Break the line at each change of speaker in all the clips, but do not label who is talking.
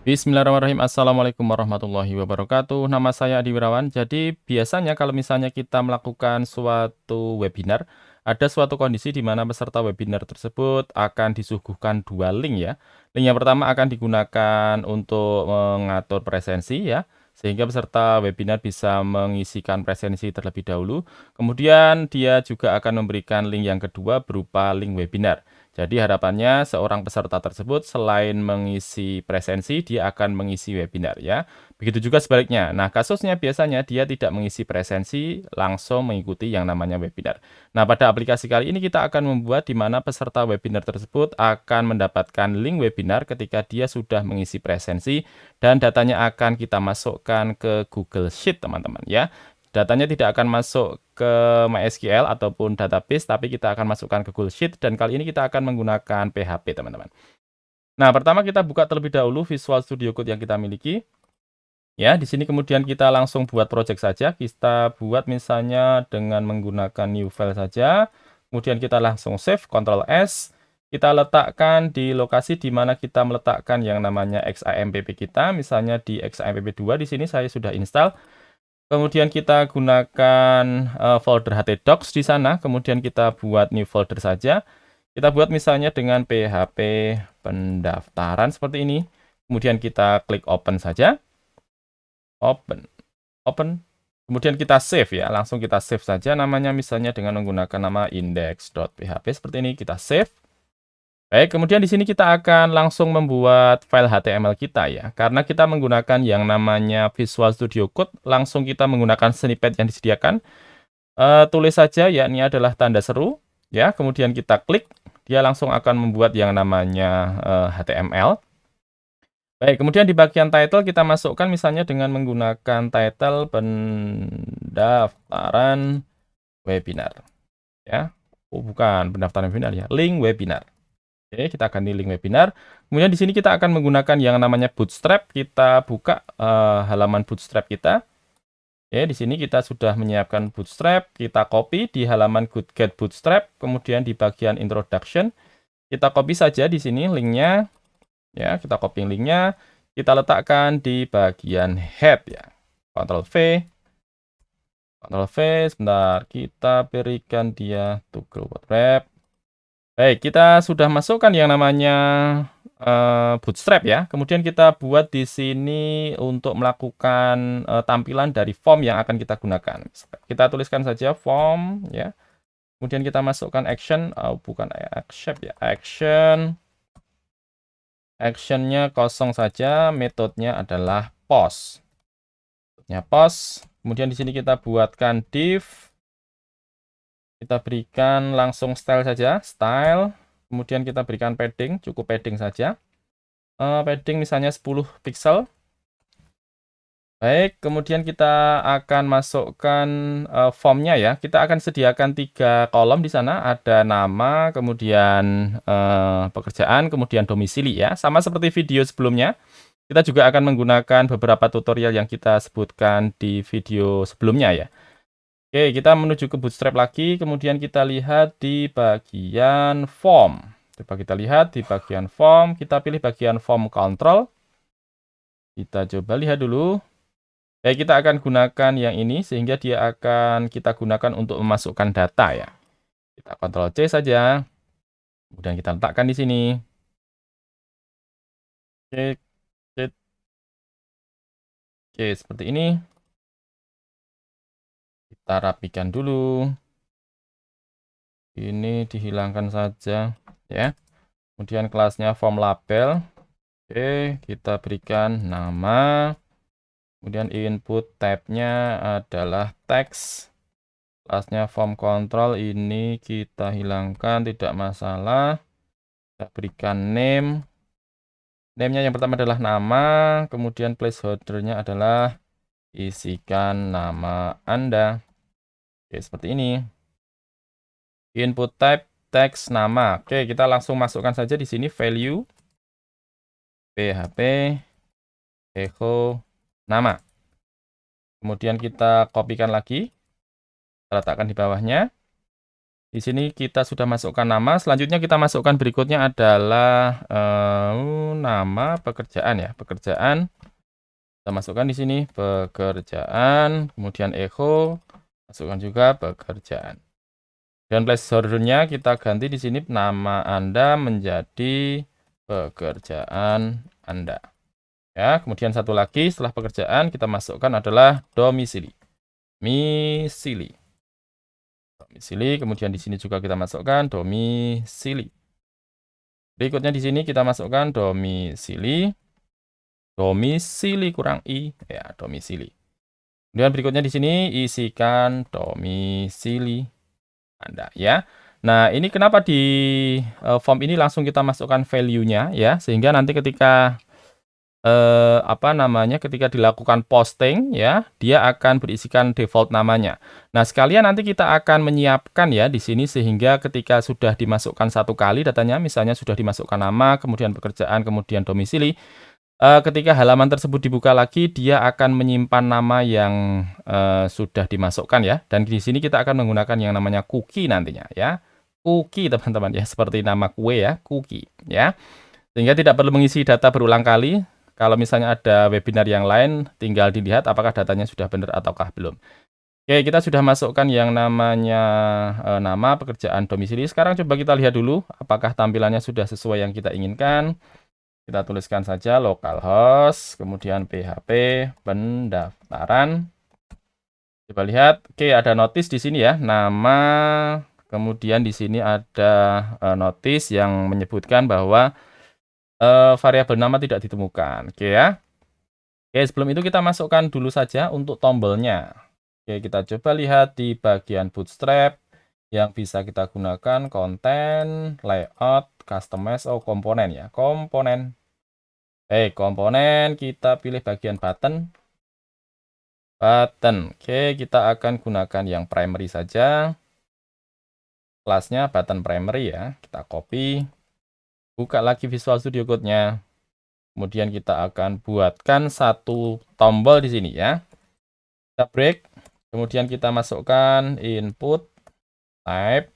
Bismillahirrahmanirrahim. Assalamualaikum warahmatullahi wabarakatuh. Nama saya Adi Wirawan. Jadi biasanya kalau misalnya kita melakukan suatu webinar, ada suatu kondisi di mana peserta webinar tersebut akan disuguhkan dua link ya. Link yang pertama akan digunakan untuk mengatur presensi ya, sehingga peserta webinar bisa mengisikan presensi terlebih dahulu. Kemudian dia juga akan memberikan link yang kedua berupa link webinar. Jadi harapannya seorang peserta tersebut selain mengisi presensi, dia akan mengisi webinar ya. Begitu juga sebaliknya. Nah, kasusnya biasanya dia tidak mengisi presensi, langsung mengikuti yang namanya webinar. Nah, pada aplikasi kali ini kita akan membuat di mana peserta webinar tersebut akan mendapatkan link webinar ketika dia sudah mengisi presensi dan datanya akan kita masukkan ke Google Sheet, teman-teman ya. Datanya tidak akan masuk ke MySQL ataupun database, tapi kita akan masukkan ke Google Sheet dan kali ini kita akan menggunakan PHP, teman-teman. Nah, pertama kita buka terlebih dahulu Visual Studio Code yang kita miliki. Ya, di sini kemudian kita langsung buat project saja. Kita buat misalnya dengan menggunakan new file saja. Kemudian kita langsung save, Ctrl S. Kita letakkan di lokasi di mana kita meletakkan yang namanya XAMPP kita, misalnya di XAMPP2. Di sini saya sudah install. Kemudian kita gunakan folder htdocs di sana, kemudian kita buat new folder saja. Kita buat misalnya dengan PHP pendaftaran seperti ini. Kemudian kita klik open saja. Open. Open. Kemudian kita save ya, langsung kita save saja namanya misalnya dengan menggunakan nama index.php seperti ini, kita save. Baik, kemudian di sini kita akan langsung membuat file HTML kita ya. Karena kita menggunakan yang namanya Visual Studio Code, langsung kita menggunakan snippet yang disediakan. Tulis saja, ya ini adalah tanda seru. Ya, kemudian kita klik, dia langsung akan membuat yang namanya HTML. Baik, kemudian di bagian title kita masukkan misalnya dengan menggunakan title pendaftaran webinar. Ya, oh bukan pendaftaran webinar ya, link webinar. Oke, kita akan di link webinar. Kemudian di sini kita akan menggunakan yang namanya Bootstrap. Kita buka halaman Bootstrap kita. Oke, di sini kita sudah menyiapkan Bootstrap. Kita copy di halaman Get Bootstrap. Kemudian di bagian Introduction, kita copy saja di sini linknya. Ya, kita copy linknya. Kita letakkan di bagian head ya. Ctrl V. Ctrl V. Sebentar, kita berikan dia toggle wrap. Baik, kita sudah masukkan yang namanya Bootstrap ya. Kemudian kita buat di sini untuk melakukan tampilan dari form yang akan kita gunakan. Kita tuliskan saja form ya. Kemudian kita masukkan action, bukan accept ya, action. Actionnya kosong saja, metodenya adalah post. Metodenya post. Kemudian di sini kita buatkan div. Kita berikan langsung style saja, style. Kemudian kita berikan padding, cukup padding saja. Padding misalnya 10 pixel. Baik, kemudian kita akan masukkan formnya ya. Kita akan sediakan 3 kolom di sana. Ada nama, kemudian pekerjaan, kemudian domisili ya. Sama seperti video sebelumnya. Kita juga akan menggunakan beberapa tutorial yang kita sebutkan di video sebelumnya ya. Oke, kita menuju ke Bootstrap lagi, kemudian kita lihat di bagian form. Coba kita lihat di bagian form, kita pilih bagian form control. Kita coba lihat dulu. Kita akan gunakan yang ini, sehingga dia akan kita gunakan untuk memasukkan data ya. Kita Ctrl C saja, kemudian kita letakkan di sini. Oke, seperti ini. Kita rapikan dulu. Ini dihilangkan saja ya. Kemudian kelasnya form label. Oke, kita berikan nama. Kemudian input tab-nya adalah teks. Kelasnya form control ini kita hilangkan, tidak masalah. Kita berikan name. Name-nya yang pertama adalah nama. Kemudian placeholder-nya adalah isikan nama Anda. Oke, seperti ini. Input type teks nama. Oke, kita langsung masukkan saja di sini value PHP echo nama. Kemudian kita kopikan lagi. Kita letakkan di bawahnya. Di sini kita sudah masukkan nama. Selanjutnya kita masukkan berikutnya adalah nama pekerjaan ya, pekerjaan. Kita masukkan di sini pekerjaan, kemudian echo, masukkan juga pekerjaan. Dan placeholder-nya kita ganti di sini nama Anda menjadi pekerjaan Anda. Ya, kemudian satu lagi setelah pekerjaan kita masukkan adalah domisili. Domisili, kemudian di sini juga kita masukkan domisili. Berikutnya di sini kita masukkan domisili. Domisili kurang i, ya, domisili. Kemudian berikutnya di sini isikan domisili Anda ya. Nah, ini kenapa di form ini langsung kita masukkan value-nya ya, sehingga nanti ketika ketika dilakukan posting ya, dia akan berisikan default namanya. Nah, sekalian nanti kita akan menyiapkan ya di sini sehingga ketika sudah dimasukkan satu kali datanya, misalnya sudah dimasukkan nama, kemudian pekerjaan, kemudian domisili, ketika halaman tersebut dibuka lagi, dia akan menyimpan nama yang sudah dimasukkan ya. Dan di sini kita akan menggunakan yang namanya cookie nantinya ya. Cookie teman-teman ya, seperti nama kue ya, cookie ya. Sehingga tidak perlu mengisi data berulang kali. Kalau misalnya ada webinar yang lain, tinggal dilihat apakah datanya sudah benar ataukah belum. Oke, kita sudah masukkan yang namanya nama pekerjaan domisili. Sekarang coba kita lihat dulu apakah tampilannya sudah sesuai yang kita inginkan. Kita tuliskan saja localhost, kemudian PHP pendaftaran. Coba lihat, oke ada notice di sini ya, nama, kemudian di sini ada notice yang menyebutkan bahwa variabel nama tidak ditemukan. Oke ya. Oke, sebelum itu kita masukkan dulu saja untuk tombolnya. Oke, kita coba lihat di bagian Bootstrap yang bisa kita gunakan konten, layout, customize, komponen ya, komponen. Komponen kita pilih bagian button. Oke, kita akan gunakan yang primary saja. Kelasnya button primary ya. Kita copy. Buka lagi Visual Studio Code-nya. Kemudian kita akan buatkan satu tombol di sini ya. Kita break. Kemudian kita masukkan input type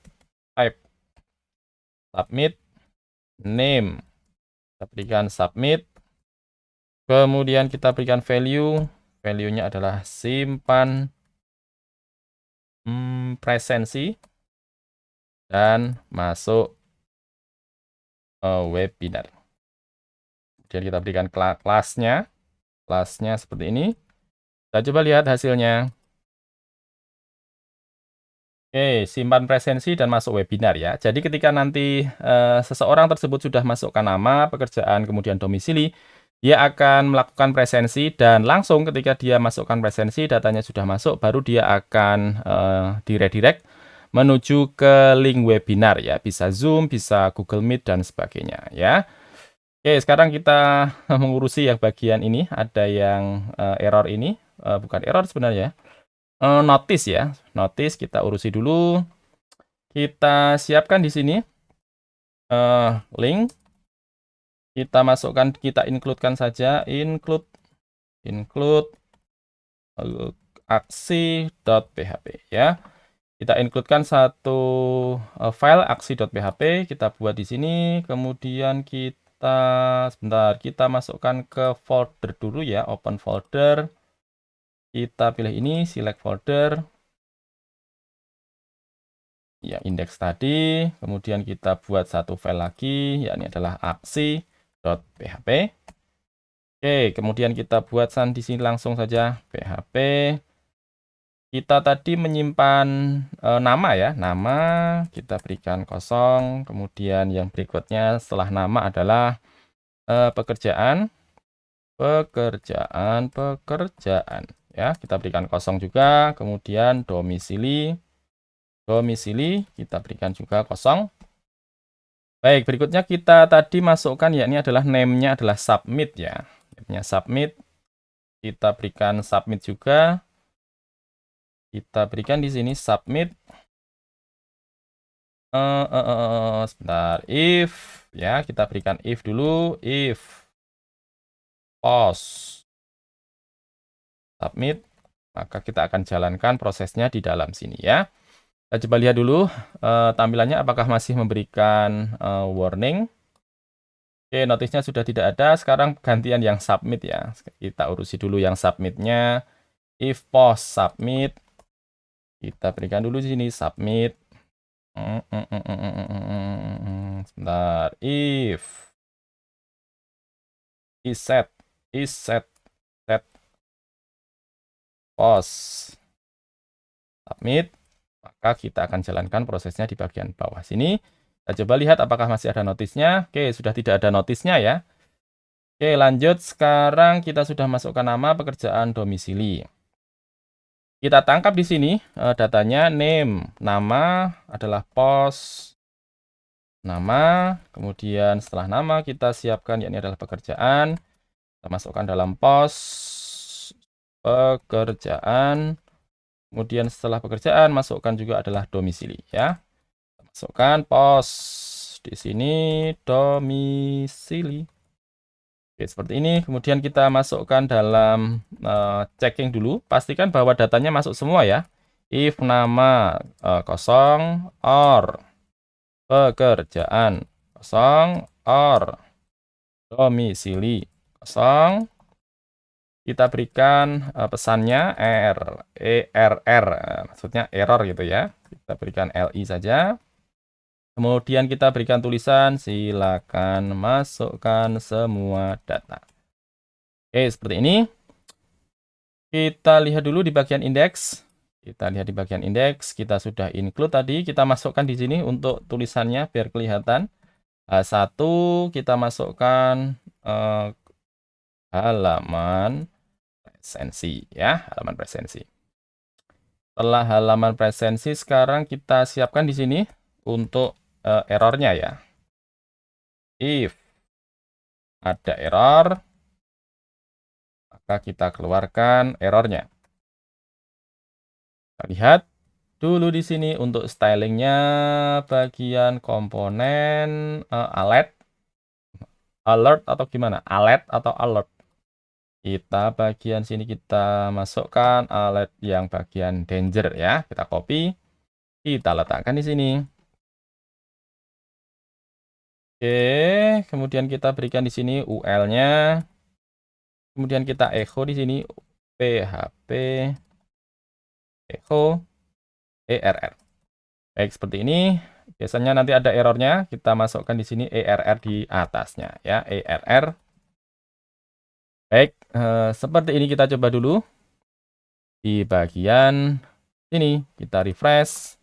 submit name. Kita berikan submit. Kemudian kita berikan value. Value-nya adalah simpan presensi dan masuk webinar. Kemudian kita berikan kelasnya. Kelasnya seperti ini. Kita coba lihat hasilnya. Oke, simpan presensi dan masuk webinar ya. Jadi ketika nanti seseorang tersebut sudah masukkan nama, pekerjaan, kemudian domisili, dia akan melakukan presensi dan langsung ketika dia masukkan presensi, datanya sudah masuk, baru dia akan diredirect menuju ke link webinar ya. Bisa Zoom, bisa Google Meet, dan sebagainya ya. Oke, sekarang kita mengurusi yang bagian ini. Ada yang error ini, bukan error sebenarnya. Notice ya, notice kita urusi dulu. Kita siapkan di sini link. Kita masukkan, kita include-kan saja, include aksi.php ya. Kita include-kan satu file aksi.php, kita buat di sini, kemudian kita masukkan ke folder dulu ya, open folder. Kita pilih ini, select folder. Ya, indeks tadi. Kemudian kita buat satu file lagi, yakni adalah aksi.php. Oke, kemudian kita buat di sini langsung saja php. Kita tadi menyimpan nama ya, nama kita berikan kosong. Kemudian yang berikutnya setelah nama adalah pekerjaan. Ya, kita berikan kosong juga. Kemudian domisili kita berikan juga kosong. Baik, berikutnya kita tadi masukkan yakni adalah name-nya adalah submit ya. Name-nya submit. Kita berikan submit juga. Kita berikan di sini submit. Sebentar, if ya, kita berikan if dulu, if post submit, maka kita akan jalankan prosesnya di dalam sini ya. Kita coba lihat dulu tampilannya apakah masih memberikan warning. Oke, notisnya sudah tidak ada. Sekarang gantian yang submit ya. Kita urusi dulu yang submitnya. If post submit, kita berikan dulu di sini submit. Sebentar. If is set set post submit, maka kita akan jalankan prosesnya di bagian bawah sini. Kita coba lihat apakah masih ada notisnya. Oke, sudah tidak ada notisnya ya. Oke, lanjut. Sekarang kita sudah masukkan nama, pekerjaan, domisili. Kita tangkap di sini datanya name, nama adalah post, nama, kemudian setelah nama kita siapkan yakni adalah pekerjaan. Kita masukkan dalam post, pekerjaan, kemudian setelah pekerjaan masukkan juga adalah domisili ya. Kita masukkan post di sini domisili. Oke, seperti ini. Kemudian kita masukkan dalam checking dulu. Pastikan bahwa datanya masuk semua ya. If nama kosong, or pekerjaan kosong, or domisili kosong. Kita berikan pesannya error, maksudnya error gitu ya. Kita berikan li saja. Kemudian kita berikan tulisan, silakan masukkan semua data. Oke, seperti ini. Kita lihat dulu di bagian indeks. Kita lihat di bagian indeks, kita sudah include tadi. Kita masukkan di sini untuk tulisannya biar kelihatan. H1 kita masukkan halaman presensi ya, halaman presensi. Setelah halaman presensi, sekarang kita siapkan di sini untuk errornya ya. If ada error, maka kita keluarkan errornya. Kita lihat dulu di sini untuk stylingnya bagian komponen alert atau gimana? Alert atau alert. Kita bagian sini kita masukkan alert yang bagian danger ya. Kita copy, kita letakkan di sini. Oke, kemudian kita berikan di sini UL-nya. Kemudian kita echo di sini PHP echo ERR. Baik, seperti ini. Biasanya nanti ada errornya, kita masukkan di sini ERR di atasnya ya, ERR. Baik, seperti ini kita coba dulu. Di bagian ini kita refresh.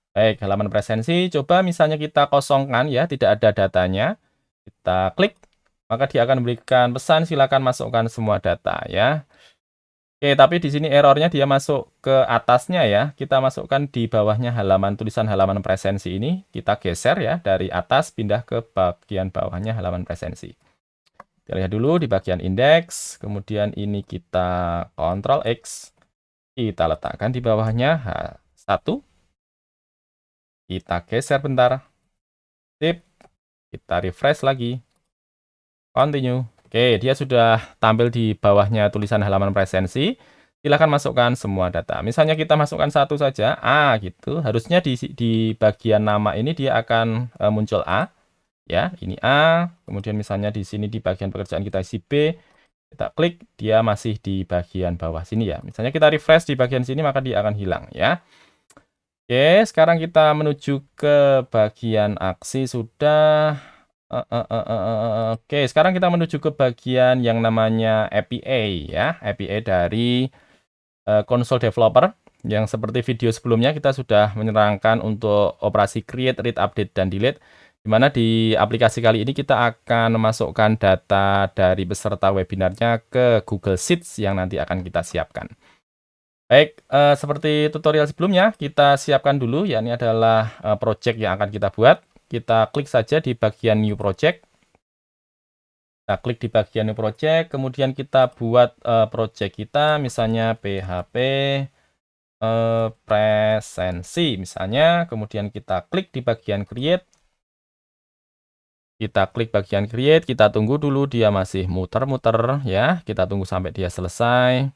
Baik, halaman presensi, coba misalnya kita kosongkan ya, tidak ada datanya. Kita klik, maka dia akan memberikan pesan silakan masukkan semua data ya. Oke, tapi di sini errornya dia masuk ke atasnya ya. Kita masukkan di bawahnya tulisan halaman presensi ini. Kita geser ya, dari atas pindah ke bagian bawahnya halaman presensi. Kita lihat dulu di bagian indeks, kemudian ini kita Ctrl X. Kita letakkan di bawahnya H1. Kita geser bentar. Sip. Kita refresh lagi. Continue. Oke, dia sudah tampil di bawahnya tulisan halaman presensi. Silakan masukkan semua data. Misalnya kita masukkan satu saja, A gitu. Harusnya di bagian nama ini dia akan muncul A. Ya, ini A. Kemudian misalnya di sini di bagian pekerjaan kita isi B. Kita klik, dia masih di bagian bawah sini ya. Misalnya kita refresh di bagian sini, maka dia akan hilang ya. Oke, sekarang kita menuju ke bagian aksi sudah. Oke, sekarang kita menuju ke bagian yang namanya APA ya. APA dari console developer. Yang seperti video sebelumnya kita sudah menerangkan untuk operasi create, read, update, dan delete. Di mana di aplikasi kali ini kita akan memasukkan data dari peserta webinarnya ke Google Sheets yang nanti akan kita siapkan. Baik, seperti tutorial sebelumnya, kita siapkan dulu, ya ini adalah project yang akan kita buat. Kita klik saja di bagian New Project. Kita klik di bagian New Project, kemudian kita buat project kita, misalnya PHP presensi, misalnya. Kemudian kita klik di bagian Create. Kita klik bagian Create, kita tunggu dulu dia masih muter-muter, ya. Kita tunggu sampai dia selesai.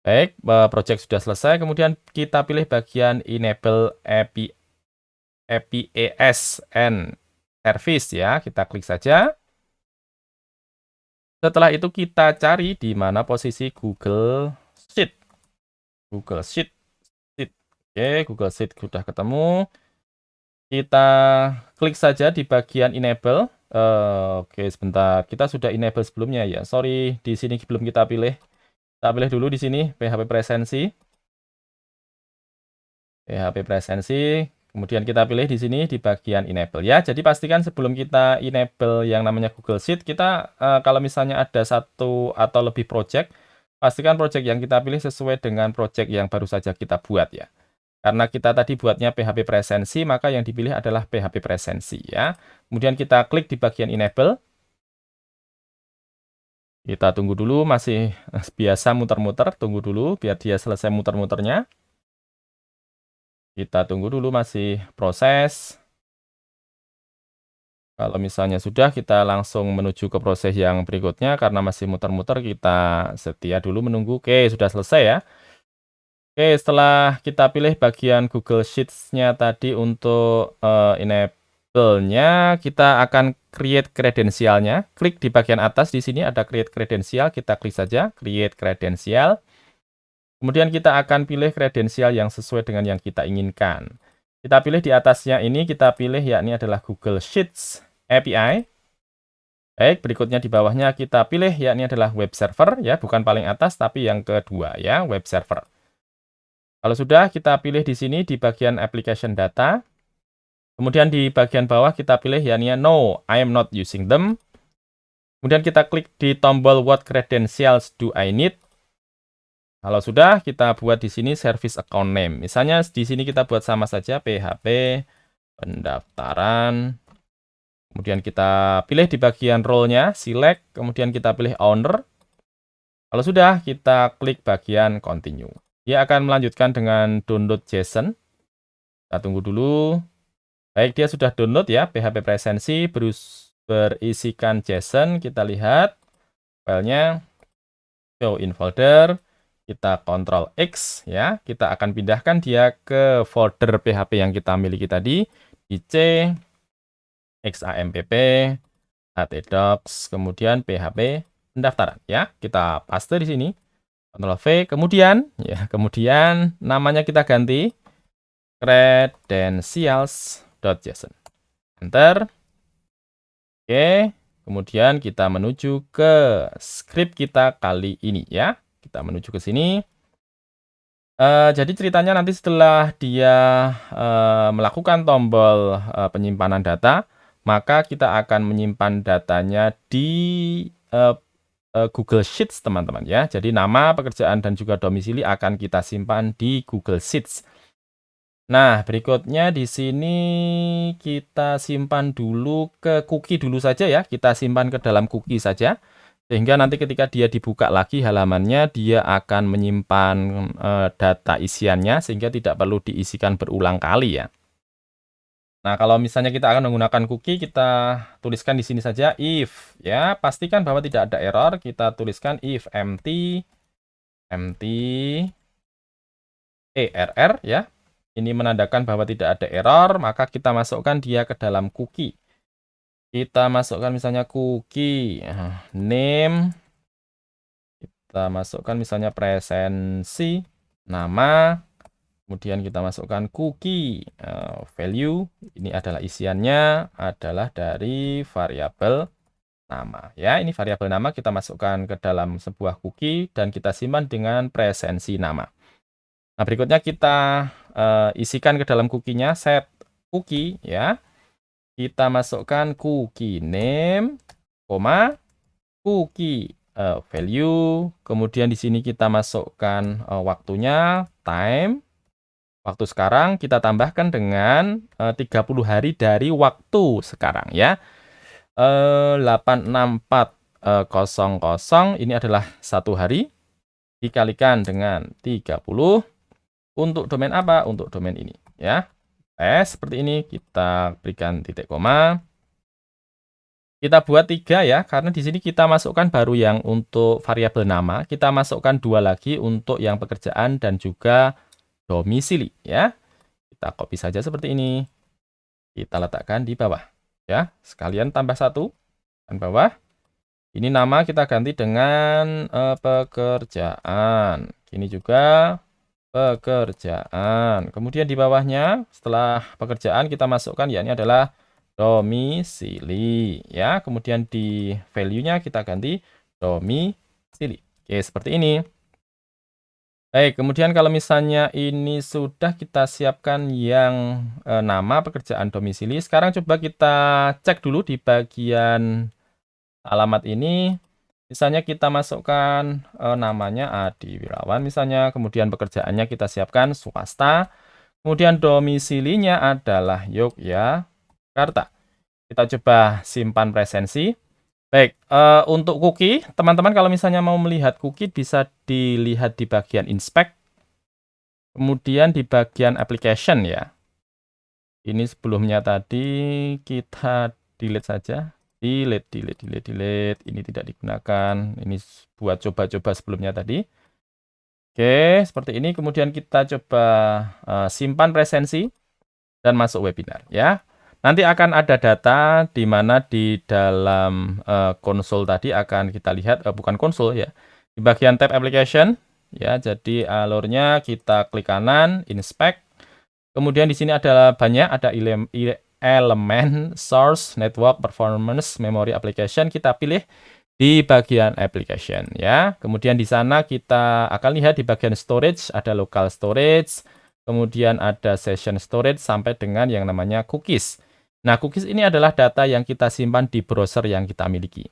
Baik, project sudah selesai. Kemudian kita pilih bagian Enable API APASN service ya, kita klik saja. Setelah itu kita cari di mana posisi Google Sheet. Google Sheet. Oke, Google Sheet sudah ketemu. Kita klik saja di bagian enable. Oke, sebentar. Kita sudah enable sebelumnya ya. Sorry, di sini belum kita pilih. Kita pilih dulu di sini PHP Presensi. PHP Presensi. Kemudian kita pilih di sini di bagian enable ya. Jadi pastikan sebelum kita enable yang namanya Google Sheet, kita kalau misalnya ada satu atau lebih project, pastikan project yang kita pilih sesuai dengan project yang baru saja kita buat ya. Karena kita tadi buatnya PHP Presensi, maka yang dipilih adalah PHP Presensi ya. Kemudian kita klik di bagian enable. Kita tunggu dulu, masih biasa muter-muter, tunggu dulu biar dia selesai muter-muternya. Kita tunggu dulu, masih proses. Kalau misalnya sudah, kita langsung menuju ke proses yang berikutnya. Karena masih muter-muter, kita setia dulu menunggu. Oke, sudah selesai ya. Oke, setelah kita pilih bagian Google Sheets-nya tadi untuk enable-nya, kita akan create kredensialnya. Klik di bagian atas, di sini ada create kredensial. Kita klik saja, create kredensial. Kemudian kita akan pilih kredensial yang sesuai dengan yang kita inginkan. Kita pilih di atasnya ini, kita pilih yakni adalah Google Sheets API. Baik, berikutnya di bawahnya kita pilih yakni adalah web server ya, bukan paling atas tapi yang kedua ya, web server. Kalau sudah, kita pilih di sini di bagian application data. Kemudian di bagian bawah kita pilih yakni no, I am not using them. Kemudian kita klik di tombol what credentials do I need. Kalau sudah, kita buat di sini service account name. Misalnya di sini kita buat sama saja PHP pendaftaran. Kemudian kita pilih di bagian role-nya, select, kemudian kita pilih owner. Kalau sudah, kita klik bagian continue. Dia akan melanjutkan dengan download JSON. Kita tunggu dulu. Baik, dia sudah download ya, PHP Presensi berisikan JSON. Kita lihat filenya, show in folder. Kita Ctrl X ya, kita akan pindahkan dia ke folder PHP yang kita miliki tadi di C, XAMPP, htdocs, kemudian PHP pendaftaran ya. Kita paste di sini. Ctrl V, kemudian namanya kita ganti credentials.json. Enter. Oke, kemudian kita menuju ke script kita kali ini ya. Kita menuju ke sini. Jadi ceritanya nanti setelah dia melakukan tombol penyimpanan data, maka kita akan menyimpan datanya di Google Sheets, teman-teman ya. Jadi nama, pekerjaan, dan juga domisili akan kita simpan di Google Sheets. Nah, berikutnya di sini kita simpan dulu ke cookie dulu saja ya. Kita simpan ke dalam cookie saja. Sehingga nanti ketika dia dibuka lagi halamannya, dia akan menyimpan data isiannya, sehingga tidak perlu diisikan berulang kali ya. Nah, kalau misalnya kita akan menggunakan cookie, kita tuliskan di sini saja if ya, pastikan bahwa tidak ada error. Kita tuliskan if empty err ya. Ini menandakan bahwa tidak ada error, maka kita masukkan dia ke dalam cookie. Kita masukkan misalnya cookie name, kita masukkan misalnya presensi, nama, kemudian kita masukkan cookie value. Ini adalah isiannya adalah dari variabel nama ya. Ini variabel nama kita masukkan ke dalam sebuah cookie dan kita simpan dengan presensi nama. Nah, berikutnya kita isikan ke dalam cookie-nya set cookie ya. Kita masukkan cookie name, cookie value. Kemudian di sini kita masukkan waktunya, time. Waktu sekarang kita tambahkan dengan 30 hari dari waktu sekarang ya. 86400 ini adalah 1 hari. Dikalikan dengan 30 untuk domain apa? Untuk domain ini ya. Seperti ini, kita berikan titik koma. Kita buat 3 ya, karena di sini kita masukkan baru yang untuk variabel nama. Kita masukkan 2 lagi untuk yang pekerjaan dan juga domisili ya. Kita copy saja seperti ini. Kita letakkan di bawah. Ya, sekalian tambah 1 dan bawah. Ini nama kita ganti dengan pekerjaan. Ini juga pekerjaan. Kemudian di bawahnya setelah pekerjaan kita masukkan ya ini adalah domisili ya. Kemudian di value-nya kita ganti domisili. Oke, seperti ini. Baik, kemudian kalau misalnya ini sudah kita siapkan yang nama pekerjaan domisili, sekarang coba kita cek dulu di bagian alamat ini. Misalnya kita masukkan namanya Adi Wirawan misalnya, kemudian pekerjaannya kita siapkan swasta, kemudian domisilinya adalah Yogyakarta. Kita coba simpan presensi. Baik, untuk cookie, teman-teman kalau misalnya mau melihat cookie bisa dilihat di bagian inspect, kemudian di bagian application ya. Ini sebelumnya tadi kita delete saja. Delete. Ini tidak digunakan. Ini buat coba-coba sebelumnya tadi. Oke, seperti ini. Kemudian kita coba simpan presensi dan masuk webinar ya. Nanti akan ada data di mana di dalam konsol tadi akan kita lihat, bukan konsol ya, di bagian tab application ya. Jadi alurnya kita klik kanan, inspect. Kemudian di sini adalah banyak, ada elemen source, network, performance, memory, application. Kita pilih di bagian application ya. Kemudian di sana kita akan lihat di bagian storage ada local storage, kemudian ada session storage sampai dengan yang namanya cookies. Nah, cookies ini adalah data yang kita simpan di browser yang kita miliki.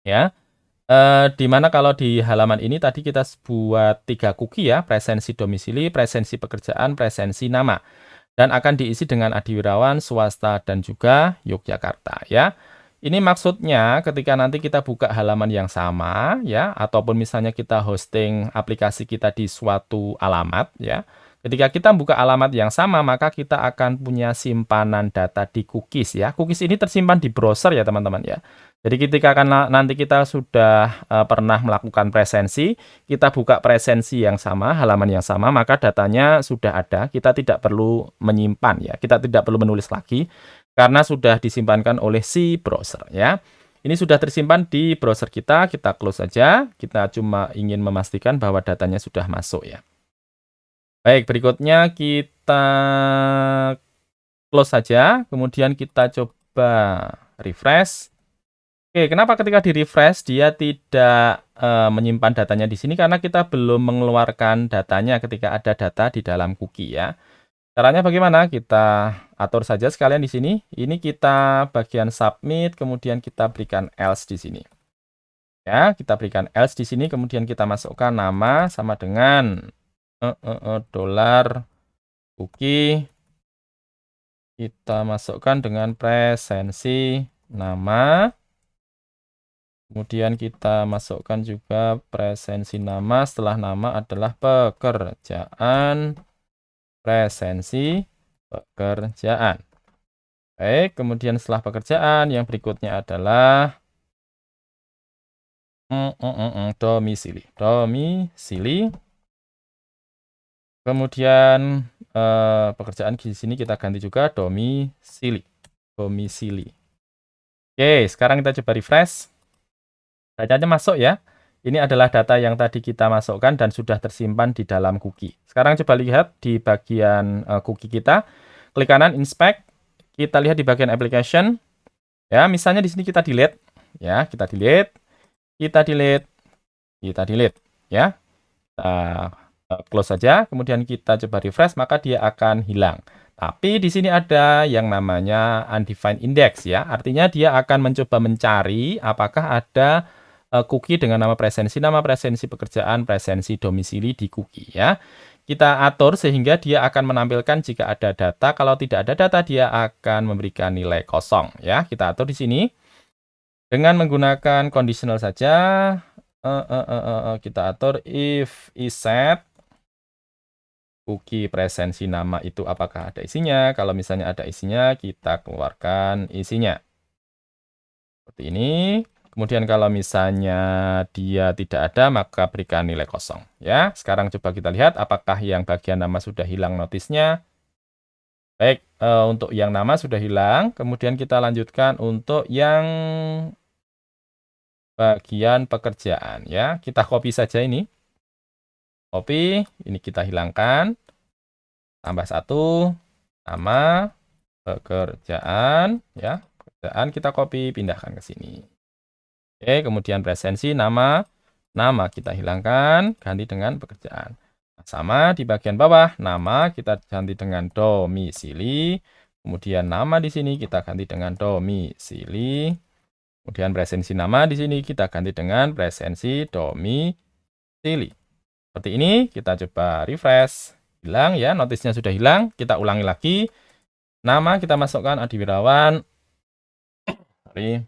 Ya. Di mana kalau di halaman ini tadi kita buat 3 cookie ya, presensi domisili, presensi pekerjaan, presensi nama. Dan akan diisi dengan Adi Wirawan, swasta, dan juga Yogyakarta ya. Ini maksudnya ketika nanti kita buka halaman yang sama ya, ataupun misalnya kita hosting aplikasi kita di suatu alamat ya. Ketika kita buka alamat yang sama, maka kita akan punya simpanan data di cookies ya. Cookies ini tersimpan di browser ya teman-teman ya. Jadi ketika nanti kita sudah pernah melakukan presensi, kita buka presensi yang sama, halaman yang sama, maka datanya sudah ada. Kita tidak perlu menyimpan ya. Kita tidak perlu menulis lagi karena sudah disimpankan oleh si browser ya. Ini sudah tersimpan di browser kita close saja. Kita cuma ingin memastikan bahwa datanya sudah masuk ya. Baik, berikutnya kita close saja, kemudian kita coba refresh. Oke, kenapa ketika di-refresh dia tidak menyimpan datanya di sini? Karena kita belum mengeluarkan datanya ketika ada data di dalam cookie ya. Caranya bagaimana? Kita atur saja sekalian di sini. Ini kita bagian submit, kemudian kita berikan else di sini. Ya, kita berikan else di sini, kemudian kita masukkan nama sama dengan dolar cookie. Kita masukkan dengan presensi nama. Kemudian kita masukkan juga presensi nama. Setelah nama adalah pekerjaan. Presensi pekerjaan. Baik, kemudian setelah pekerjaan yang berikutnya adalah domisili. Domisili. Kemudian pekerjaan di sini kita ganti juga domisili. Domisili. Oke, sekarang kita coba refresh. Datanya masuk ya. Ini adalah data yang tadi kita masukkan dan sudah tersimpan di dalam cookie. Sekarang coba lihat di bagian cookie kita. Klik kanan inspect. Kita lihat di bagian application. Ya, misalnya di sini kita delete. Ya, kita delete. Kita delete. Kita delete. Ya. Kita close saja. Kemudian kita coba refresh, maka dia akan hilang. Tapi di sini ada yang namanya undefined index ya. Artinya dia akan mencoba mencari apakah ada cookie dengan nama, presensi pekerjaan, presensi domisili di cookie ya. Kita atur sehingga dia akan menampilkan jika ada data. Kalau tidak ada data, dia akan memberikan nilai kosong ya. Kita atur di sini dengan menggunakan conditional saja. Kita atur if isset cookie presensi nama itu apakah ada isinya. Kalau misalnya ada isinya, kita keluarkan isinya. Seperti ini. Kemudian kalau misalnya dia tidak ada, maka berikan nilai kosong. Ya, sekarang coba kita lihat apakah yang bagian nama sudah hilang notisnya. Baik, untuk yang nama sudah hilang, kemudian kita lanjutkan untuk yang bagian pekerjaan ya. Kita copy saja ini. Copy, ini kita hilangkan. Tambah satu, nama, pekerjaan ya. Pekerjaan kita copy, pindahkan ke sini. Oke, kemudian presensi nama kita hilangkan, ganti dengan pekerjaan. Sama di bagian bawah, nama kita ganti dengan domisili. Kemudian nama di sini kita ganti dengan domisili. Kemudian presensi nama di sini kita ganti dengan presensi domisili. Seperti ini, kita coba refresh. Hilang ya, notisnya sudah hilang. Kita ulangi lagi. Nama kita masukkan Adi Wirawan. Sorry.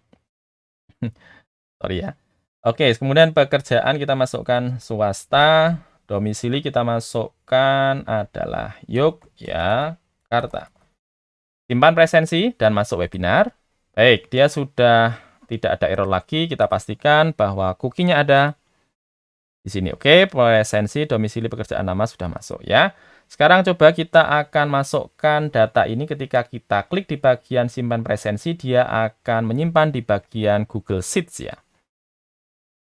Sorry ya. Oke, kemudian pekerjaan kita masukkan swasta. Domisili kita masukkan adalah Yogyakarta. Simpan presensi dan masuk webinar. Baik, dia sudah tidak ada error lagi. Kita pastikan bahwa cookie-nya ada di sini. Oke, presensi, domisili, pekerjaan, nama sudah masuk ya. Sekarang coba kita akan masukkan data ini ketika kita klik di bagian simpan presensi, dia akan menyimpan di bagian Google Sheets ya.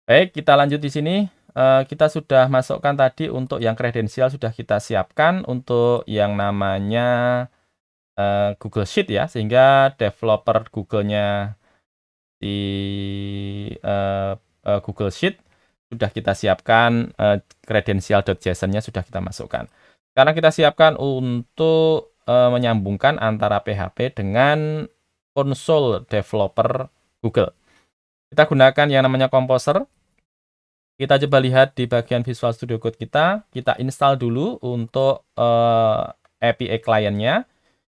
Baik, kita lanjut di sini. Kita sudah masukkan tadi untuk yang kredensial sudah kita siapkan untuk yang namanya Google Sheet ya, sehingga developer Google-nya di Google Sheet sudah kita siapkan, kredensial.json-nya sudah kita masukkan. Sekarang kita siapkan untuk menyambungkan antara PHP dengan konsol developer Google. Kita gunakan yang namanya Composer. Kita coba lihat di bagian Visual Studio Code kita install dulu untuk API client-nya.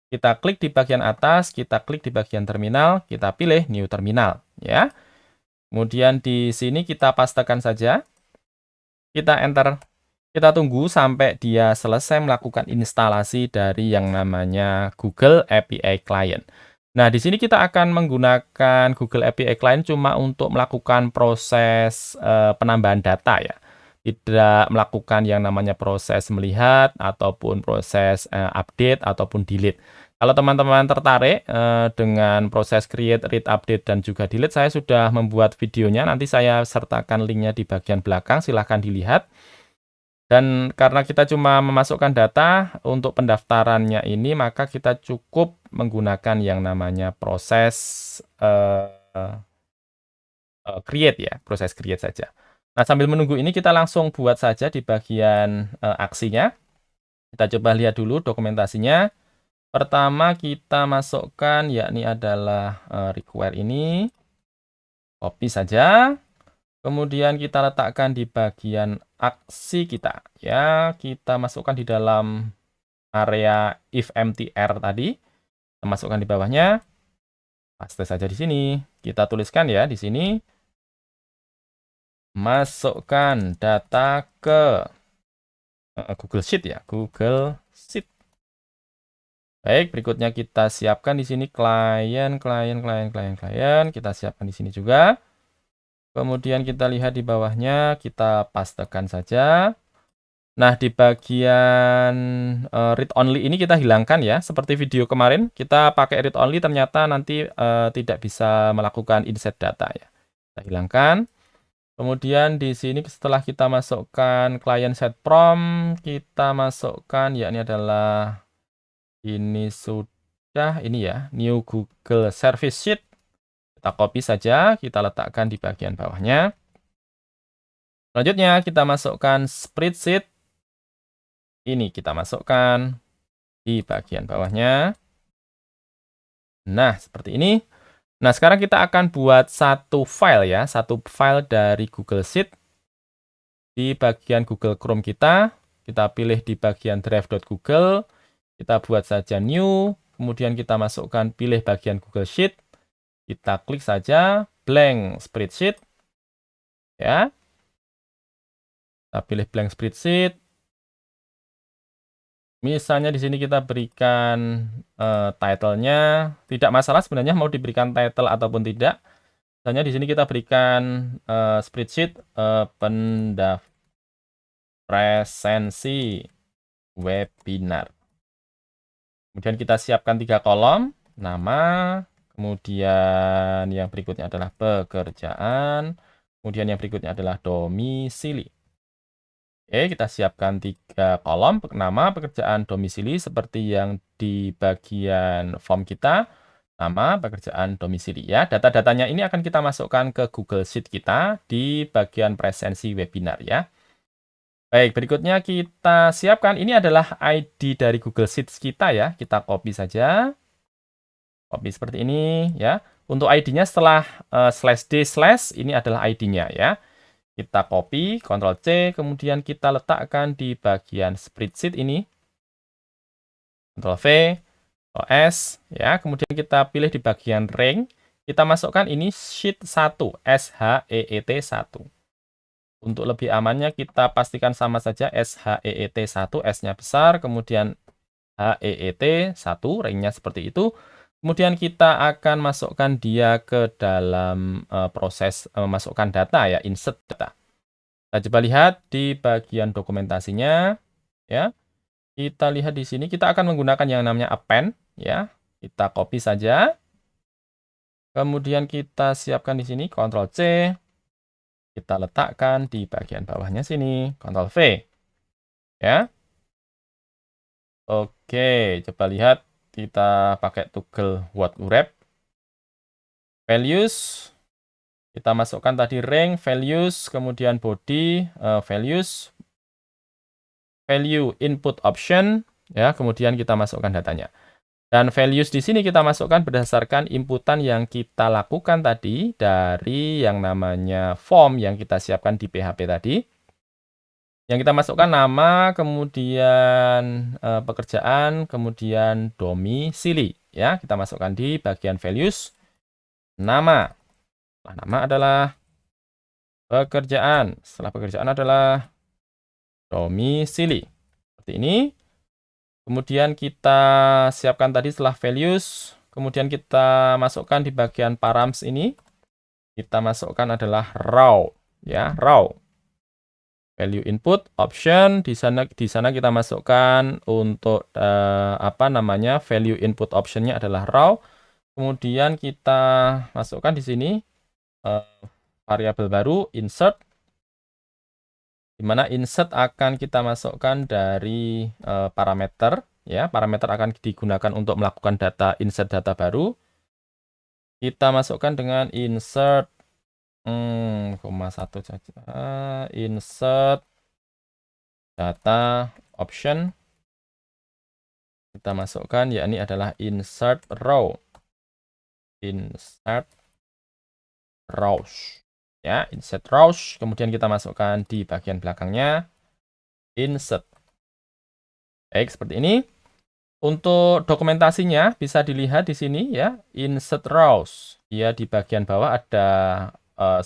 Kita klik di bagian atas, kita klik di bagian terminal, kita pilih New Terminal ya. Kemudian di sini kita pastekan saja. Kita enter. Kita tunggu sampai dia selesai melakukan instalasi dari yang namanya Google API Client. Nah, di sini kita akan menggunakan Google API Client cuma untuk melakukan proses penambahan data ya. Tidak melakukan yang namanya proses melihat ataupun proses update ataupun delete. Kalau teman-teman tertarik dengan proses create, read, update, dan juga delete, saya sudah membuat videonya. Nanti saya sertakan linknya di bagian belakang, silahkan dilihat. Dan karena kita cuma memasukkan data untuk pendaftarannya ini, maka kita cukup menggunakan yang namanya proses create ya, proses create saja. Nah, sambil menunggu ini kita langsung buat saja di bagian aksinya. Kita coba lihat dulu dokumentasinya. Pertama kita masukkan yakni adalah require ini. Copy saja. Kemudian kita letakkan di bagian aksi kita. Ya, kita masukkan di dalam area if mtr tadi. Kita masukkan di bawahnya. Paste saja di sini. Kita tuliskan ya di sini. Masukkan data ke Google Sheet ya, Google Sheet. Baik, berikutnya kita siapkan di sini klien. Kita siapkan di sini juga. Kemudian kita lihat di bawahnya, kita pastekan saja. Nah, di bagian read only ini kita hilangkan ya. Seperti video kemarin, kita pakai read only ternyata nanti tidak bisa melakukan insert data ya. Kita hilangkan. Kemudian di sini setelah kita masukkan client set prompt, kita masukkan yakni adalah ini sudah ini ya, new Google Service Sheet. Kita copy saja, kita letakkan di bagian bawahnya. Selanjutnya kita masukkan spreadsheet. Ini kita masukkan di bagian bawahnya. Nah, seperti ini. Nah, sekarang kita akan buat satu file ya, satu file dari Google Sheet. Di bagian Google Chrome kita pilih di bagian drive.google, kita buat saja new, kemudian kita masukkan pilih bagian Google Sheet, kita klik saja blank spreadsheet, ya. Kita pilih blank spreadsheet. Misalnya di sini kita berikan title-nya, tidak masalah sebenarnya mau diberikan title ataupun tidak. Misalnya di sini kita berikan spreadsheet presensi webinar. Kemudian kita siapkan 3 kolom, nama, kemudian yang berikutnya adalah pekerjaan, kemudian yang berikutnya adalah domisili. Oke, kita siapkan 3 kolom, nama, pekerjaan, domisili, seperti yang di bagian form kita, nama, pekerjaan, domisili ya. Data-datanya ini akan kita masukkan ke Google Sheet kita di bagian presensi webinar ya. Baik, berikutnya kita siapkan, ini adalah ID dari Google Sheets kita ya. Kita copy saja. Copy seperti ini ya. Untuk ID-nya setelah /d/ ini adalah ID-nya ya. Kita copy, Ctrl C, kemudian kita letakkan di bagian spreadsheet ini. Ctrl V, Ctrl S ya. Kemudian kita pilih di bagian rank. Kita masukkan ini sheet 1, SHEET 1. Untuk lebih amannya kita pastikan sama saja SHEET 1, S-nya besar, kemudian HEET 1, ranknya seperti itu. Kemudian kita akan masukkan dia ke dalam proses memasukkan data ya, insert data. Kita coba lihat di bagian dokumentasinya ya. Kita lihat di sini kita akan menggunakan yang namanya append ya. Kita copy saja. Kemudian kita siapkan di sini Ctrl C. Kita letakkan di bagian bawahnya sini, Ctrl V. Ya. Oke, coba lihat kita pakai toggle word wrap. Values, kita masukkan tadi rank, values, kemudian body, values, value input option, ya, kemudian kita masukkan datanya. Dan values di sini kita masukkan berdasarkan inputan yang kita lakukan tadi dari yang namanya form yang kita siapkan di PHP tadi. Yang kita masukkan nama, kemudian pekerjaan, kemudian domisili. Ya, kita masukkan di bagian values. Nama. Setelah nama adalah pekerjaan. Setelah pekerjaan adalah domisili. Seperti ini. Kemudian kita siapkan tadi setelah values. Kemudian kita masukkan di bagian params ini. Kita masukkan adalah raw. Ya, raw. Value input option di sana kita masukkan untuk apa namanya value input optionnya adalah raw. Kemudian kita masukkan di sini variabel baru insert, di mana insert akan kita masukkan dari parameter ya. Parameter akan digunakan untuk melakukan data insert data baru. Kita masukkan dengan insert 1 saja. Insert data option. Kita masukkan, ya ini adalah insert row. Insert rows. Ya, insert rows. Kemudian kita masukkan di bagian belakangnya. Insert. Baik, seperti ini. Untuk dokumentasinya bisa dilihat di sini ya. Insert rows. Ya, di bagian bawah ada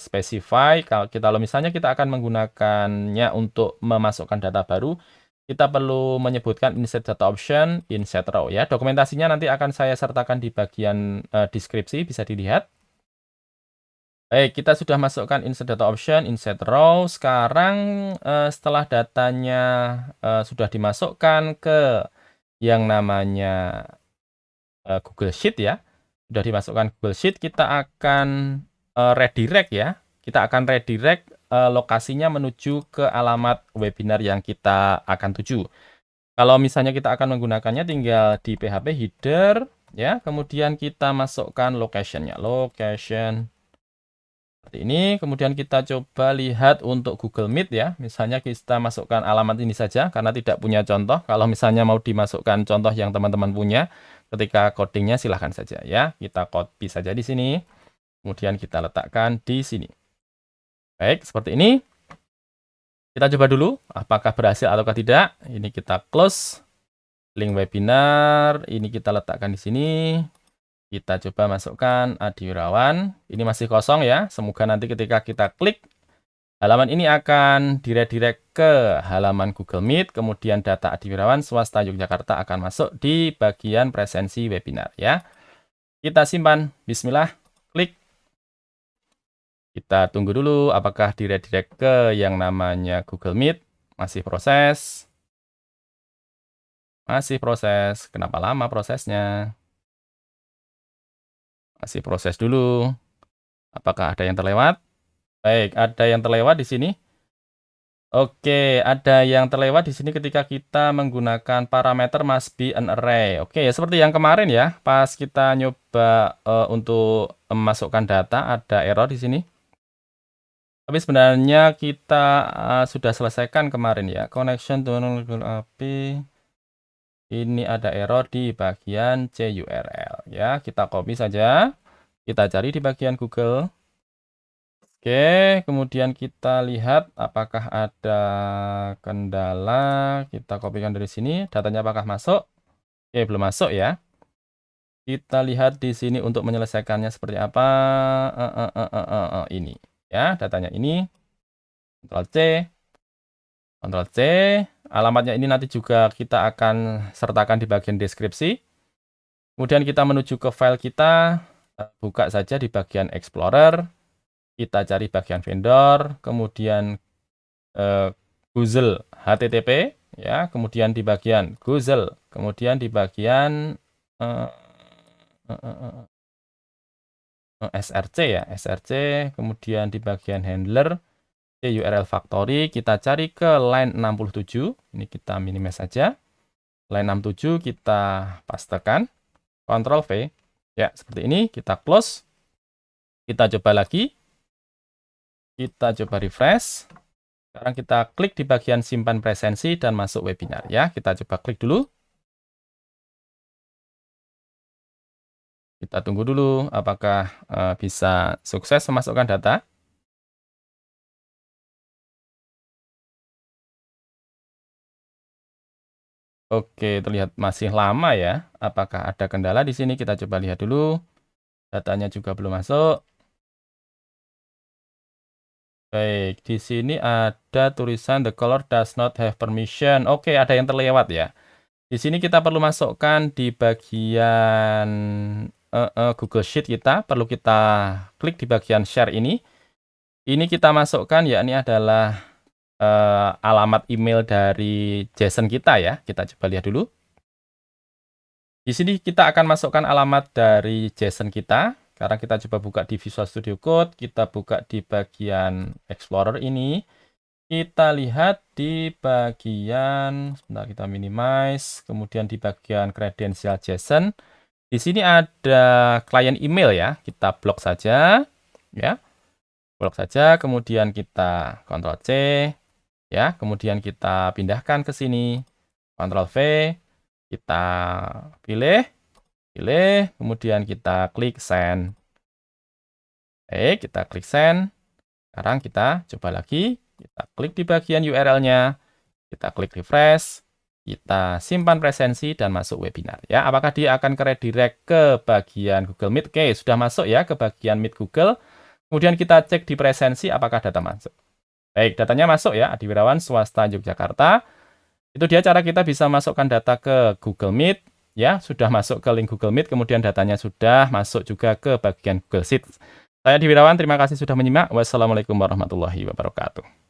specify. Kalau misalnya kita akan menggunakannya untuk memasukkan data baru, kita perlu menyebutkan insert data option, insert row ya. Dokumentasinya nanti akan saya sertakan di bagian deskripsi, bisa dilihat. Baik, kita sudah masukkan insert data option, insert row. Sekarang setelah datanya sudah dimasukkan ke yang namanya Google Sheet ya, sudah dimasukkan Google Sheet, kita akan redirect ya. Kita akan redirect lokasinya menuju ke alamat webinar yang kita akan tuju. Kalau misalnya kita akan menggunakannya, tinggal di PHP header ya, kemudian kita masukkan location-nya, location seperti ini. Kemudian kita coba lihat untuk Google Meet ya. Misalnya kita masukkan alamat ini saja karena tidak punya contoh. Kalau misalnya mau dimasukkan contoh yang teman-teman punya ketika codingnya, silahkan saja ya. Kita copy saja di sini. Kemudian kita letakkan di sini. Baik, seperti ini. Kita coba dulu apakah berhasil ataukah tidak. Ini kita close. Link webinar ini kita letakkan di sini. Kita coba masukkan Adi Wirawan. Ini masih kosong ya. Semoga nanti ketika kita klik, halaman ini akan redirect ke halaman Google Meet. Kemudian data Adi Wirawan swasta Yogyakarta akan masuk di bagian presensi webinar ya. Kita simpan. Bismillah. Klik. Kita tunggu dulu apakah redirect ke yang namanya Google Meet. Masih proses. Masih proses. Kenapa lama prosesnya? Masih proses dulu. Apakah ada yang terlewat? Baik, ada yang terlewat di sini. Oke, ada yang terlewat di sini ketika kita menggunakan parameter must be an array. Oke, ya seperti yang kemarin ya, pas kita nyoba untuk memasukkan data, ada error di sini. Tapi sebenarnya kita sudah selesaikan kemarin ya. Connection to Google API. Ini ada error di bagian CURL ya. Kita copy saja. Kita cari di bagian Google. Oke, kemudian kita lihat apakah ada kendala. Kita kopikan dari sini. Datanya apakah masuk? Oke, belum masuk ya. Kita lihat di sini untuk menyelesaikannya seperti apa. Ini ya, datanya ini. Ctrl C. Ctrl C. Alamatnya ini nanti juga kita akan sertakan di bagian deskripsi. Kemudian kita menuju ke file kita. Buka saja di bagian Explorer. Kita cari bagian vendor, kemudian Google HTTP, ya, kemudian di bagian Google, kemudian di bagian SRC ya, SRC, kemudian di bagian handler, URL factory, kita cari ke line 67, ini kita minimize saja, line 67 kita pastekan, Ctrl V, ya, seperti ini, kita close, kita coba lagi. Kita coba refresh. Sekarang kita klik di bagian simpan presensi dan masuk webinar ya. Kita coba klik dulu. Kita tunggu dulu apakah bisa sukses memasukkan data. Oke, terlihat masih lama ya. Apakah ada kendala di sini? Kita coba lihat dulu. Datanya juga belum masuk. Baik, di sini ada tulisan the caller does not have permission. Oke, ada yang terlewat ya. Di sini kita perlu masukkan di bagian Google Sheet kita. Perlu kita klik di bagian share ini. Ini kita masukkan, ya ini adalah alamat email dari JSON kita ya. Kita coba lihat dulu. Di sini kita akan masukkan alamat dari JSON kita. Sekarang kita coba buka di Visual Studio Code, kita buka di bagian Explorer ini. Kita lihat di bagian, sebentar kita minimize, kemudian di bagian kredensial JSON. Di sini ada klien email ya, kita blok saja, ya. Blok saja, kemudian kita Ctrl C, ya. Kemudian kita pindahkan ke sini, Ctrl V, kita pilih, kemudian kita klik send. Oke, kita klik send. Sekarang kita coba lagi. Kita klik di bagian URL-nya. Kita klik refresh. Kita simpan presensi dan masuk webinar. Ya, apakah dia akan redirect ke bagian Google Meet? Oke, sudah masuk ya ke bagian Meet Google. Kemudian kita cek di presensi apakah data masuk. Baik, datanya masuk ya. Adi Wirawan, Swasta Yogyakarta. Itu dia cara kita bisa masukkan data ke Google Meet. Ya, sudah masuk ke link Google Meet, kemudian datanya sudah masuk juga ke bagian Google Sheets. Saya Adi Wirawan, terima kasih sudah menyimak. Wassalamualaikum warahmatullahi wabarakatuh.